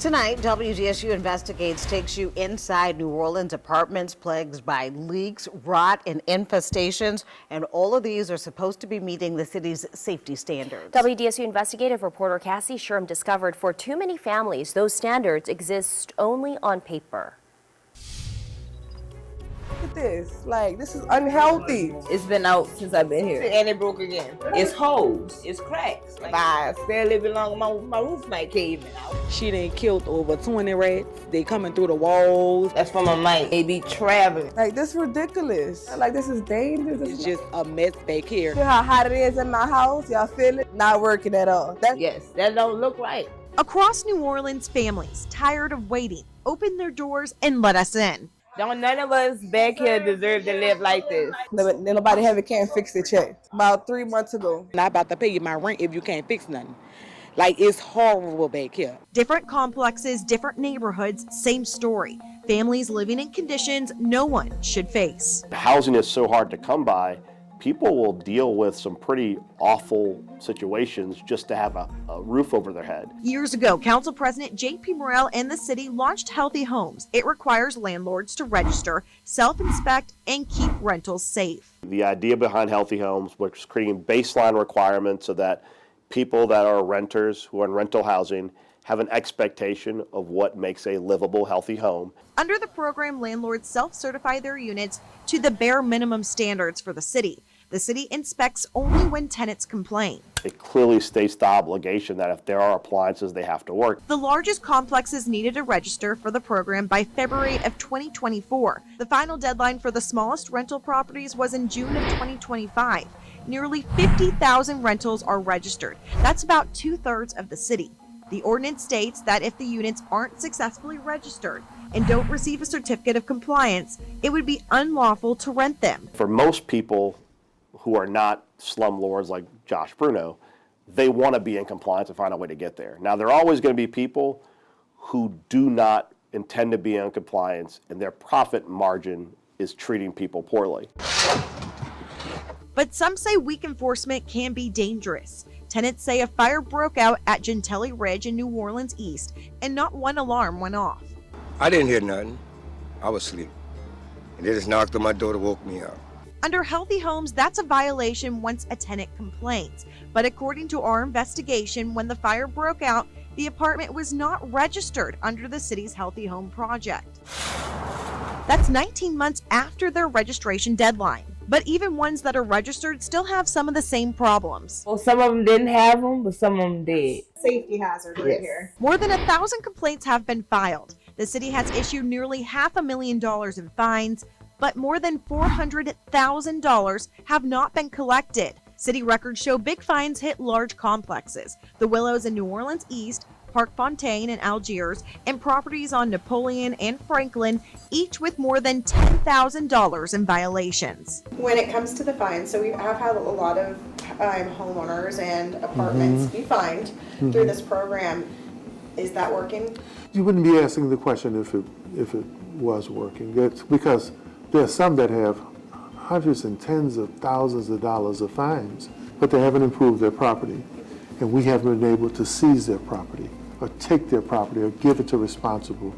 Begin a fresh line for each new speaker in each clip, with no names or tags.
Tonight, WDSU Investigates takes you inside New Orleans apartments plagued by leaks, rot, and infestations. And all of these are supposed to be meeting the city's safety standards.
WDSU investigative reporter Cassie Sherm discovered for too many families, those standards exist only on paper.
Look at this. Like, this is unhealthy.
It's been out since I've been here. And it broke again. It's holes. It's cracks. Like, if I stay a little bit longer, my roof might cave in out.
She done killed over 20 rats. They coming through the walls.
That's from a mite. They be traveling.
Like, this is ridiculous. Like, this is dangerous.
It's just a mess back here.
Feel how hot it is in my house? Y'all feel it? Not working at all.
Yes, that don't look right.
Across New Orleans, families tired of waiting open their doors and let us in.
Don't none of us back here deserve to live like this.
Nobody can't fix the check. About 3 months ago.
Not about to pay you my rent if you can't fix nothing. Like, it's horrible back here.
Different complexes, different neighborhoods, same story. Families living in conditions no one should face.
Housing is so hard to come by. People will deal with some pretty awful situations just to have a roof over their head.
Years ago, Council President J.P. Morrell and the city launched Healthy Homes. It requires landlords to register, self-inspect, and keep rentals safe.
The idea behind Healthy Homes was creating baseline requirements so that people that are renters who are in rental housing have an expectation of what makes a livable, healthy home.
Under the program, landlords self-certify their units to the bare minimum standards for the city. The city inspects only when tenants complain.
It clearly states the obligation that if there are appliances, they have to work.
The largest complexes needed to register for the program by February of 2024. The final deadline for the smallest rental properties was in June of 2025. Nearly 50,000 rentals are registered. That's about 2/3 of the city. The ordinance states that if the units aren't successfully registered and don't receive a certificate of compliance, it would be unlawful to rent them.
For most people who are not slumlords like Josh Bruno, they want to be in compliance and find a way to get there. Now, there are always going to be people who do not intend to be in compliance, and their profit margin is treating people poorly.
But some say weak enforcement can be dangerous. Tenants say a fire broke out at Gentilly Ridge in New Orleans East, and not one alarm went off.
I didn't hear nothing. I was asleep. And they just knocked on my door to woke me up.
Under Healthy Homes, that's a violation once a tenant complains. But according to our investigation, when the fire broke out, the apartment was not registered under the city's Healthy Home project. That's 19 months after their registration deadline. But even ones that are registered still have some of the same problems.
Well, some of them didn't have them, but some of them did.
Safety hazard right here.
More than 1,000 complaints have been filed. The city has issued nearly $500,000 in fines, but more than $400,000 have not been collected. City records show big fines hit large complexes. The Willows in New Orleans East, Park Fontaine in Algiers, and properties on Napoleon and Franklin, each with more than $10,000 in violations.
When it comes to the fines, so we have had a lot of homeowners and apartments be fined through this program. Is that working?
You wouldn't be asking the question if it was working. It's because there are some that have hundreds and tens of thousands of dollars of fines, but they haven't improved their property. And we haven't been able to seize their property or take their property or give it to responsible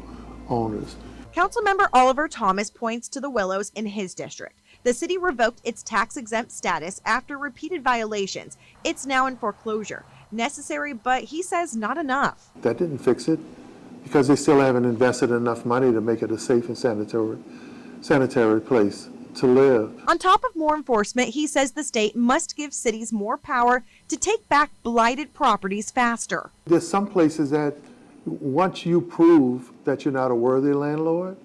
owners.
Councilmember Oliver Thomas points to the Willows in his district. The city revoked its tax-exempt status after repeated violations. It's now in foreclosure. Necessary, but he says not enough.
That didn't fix it because they still haven't invested enough money to make it a safe and sanitary place to live.
On top of more enforcement, he says the state must give cities more power to take back blighted properties faster.
There's some places that once you prove that you're not a worthy landlord,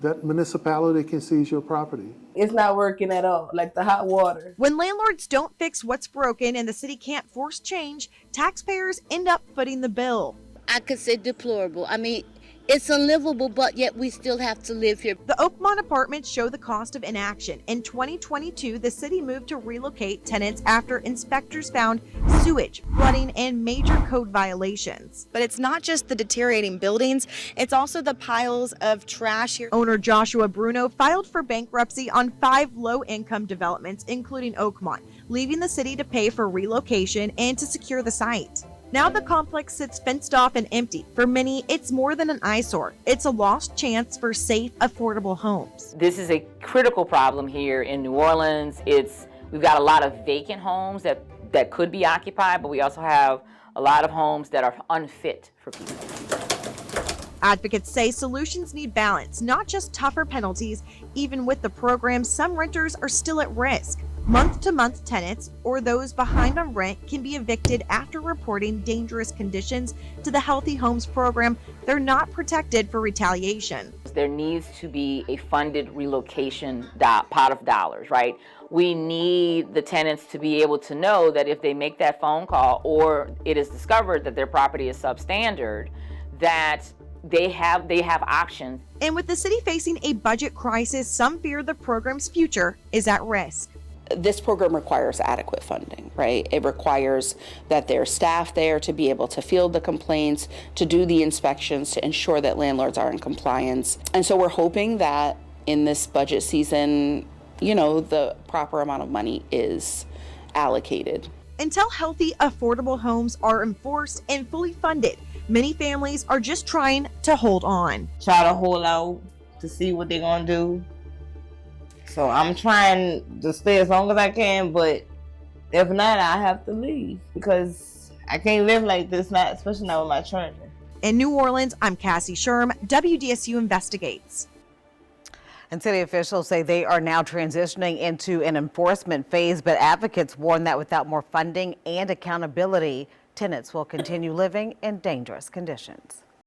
that municipality can seize your property.
It's not working at all, like the hot water.
When landlords don't fix what's broken and the city can't force change, taxpayers end up footing the bill.
I could say deplorable. I mean, it's unlivable, but yet we still have to live here.
The Oakmont apartments show the cost of inaction. In 2022, the city moved to relocate tenants after inspectors found sewage, flooding, and major code violations.
But it's not just the deteriorating buildings, it's also the piles of trash here.
Owner Joshua Bruno filed for bankruptcy on 5 low-income developments, including Oakmont, leaving the city to pay for relocation and to secure the site. Now the complex sits fenced off and empty. For many, it's more than an eyesore. It's a lost chance for safe, affordable homes.
This is a critical problem here in New Orleans. We've got a lot of vacant homes that could be occupied, but we also have a lot of homes that are unfit for people.
Advocates say solutions need balance, not just tougher penalties. Even with the program, some renters are still at risk. Month-to-month tenants or those behind on rent can be evicted after reporting dangerous conditions to the Healthy Homes program. They're not protected for retaliation.
There needs to be a funded relocation pot of dollars, right? We need the tenants to be able to know that if they make that phone call or it is discovered that their property is substandard, that they have options.
And with the city facing a budget crisis, some fear the program's future is at risk.
This program requires adequate funding, right? It requires that there's staff there to be able to field the complaints, to do the inspections, to ensure that landlords are in compliance. And so we're hoping that in this budget season, the proper amount of money is allocated.
Until healthy, affordable homes are enforced and fully funded, many families are just trying to hold on.
Try to hold out to see what they're gonna do. So I'm trying to stay as long as I can, but if not, I have to leave because I can't live like this, especially not with my children.
In New Orleans, I'm Cassie Sherm, WDSU Investigates.
And city officials say they are now transitioning into an enforcement phase, but advocates warn that without more funding and accountability, tenants will continue living in dangerous conditions.